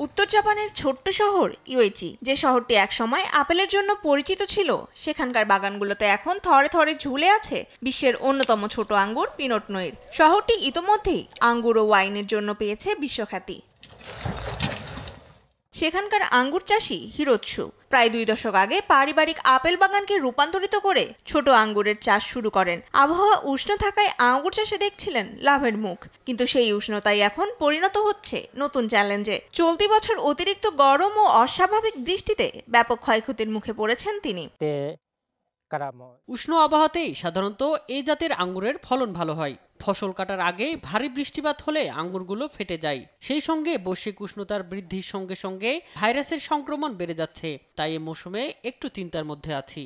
উত্তর জাপানের ছোট্ট শহর ইউয়েচি, যে শহরটি একসময় আপেলের জন্য পরিচিত ছিল, সেখানকার বাগানগুলোতে এখন থরে থরে ঝুলে আছে বিশ্বের অন্যতম ছোট আঙ্গুর পিনট নইর। শহরটি ইতোমধ্যেই আঙ্গুর ও ওয়াইনের জন্য পেয়েছে বিশ্বখ্যাতি। সেখানকার আঙ্গুর চাষি হিরোৎসু প্রায় 2 দশক আগে পারিবারিক আপেল বাগানকে রূপান্তরিত করে ছোট আঙ্গুরের চাষ শুরু করেন। আবহাওয়া উষ্ণ থাকায় আঙ্গুর চাষে দেখছিলেন লাভের মুখ, কিন্তু সেই উষ্ণতাই এখন পরিণত হচ্ছে নতুন চ্যালেঞ্জে। চলতি বছর অতিরিক্ত গরম ও অস্বাভাবিক বৃষ্টিতে ব্যাপক ক্ষয়ক্ষতির মুখে পড়েছেন তিনি। উষ্ণ আবহাওয়াতেই সাধারণত এই জাতের আঙ্গুরের ফলন ভালো হয়। ফসল কাটার আগে ভারী বৃষ্টিপাত হলে আঙ্গুরগুলো ফেটে যায়। সেই সঙ্গে বৈশ্বিক উষ্ণতার বৃদ্ধির সঙ্গে সঙ্গে ভাইরাসের সংক্রমণ বেড়ে যাচ্ছে, তাই এ মৌসুমে একটু চিন্তার মধ্যে আছি।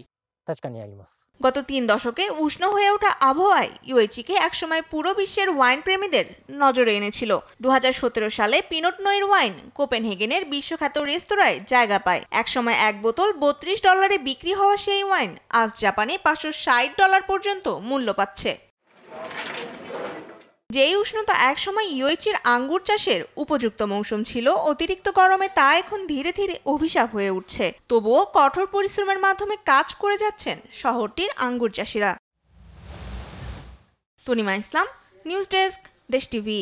গত 3 দশকে উষ্ণ হয়ে ওঠা আবহাওয়ায় ইউএইচিকে একসময় পুরো বিশ্বের ওয়াইন প্রেমীদের নজরে এনেছিল। 2017 সালে পিনট নইর ওয়াইন কোপেনহেগেনের বিশ্বখ্যাত রেস্তোরাঁয় জায়গা পায়। একসময় এক বোতল $32 বিক্রি হওয়া সেই ওয়াইন আজ জাপানে $560 পর্যন্ত মূল্য পাচ্ছে। যেই উষ্ণতা একসময় ইউএইচির আঙ্গুর চাষের উপযুক্ত মৌসুম ছিল, অতিরিক্ত গরমে তা এখন ধীরে ধীরে অভিশাপ হয়ে উঠছে। তবুও কঠোর পরিশ্রমের মাধ্যমে কাজ করে যাচ্ছেন শহরটির আঙ্গুর চাষিরা। তনিমা ইসলাম, নিউজ ডেস্ক, দেশ টিভি।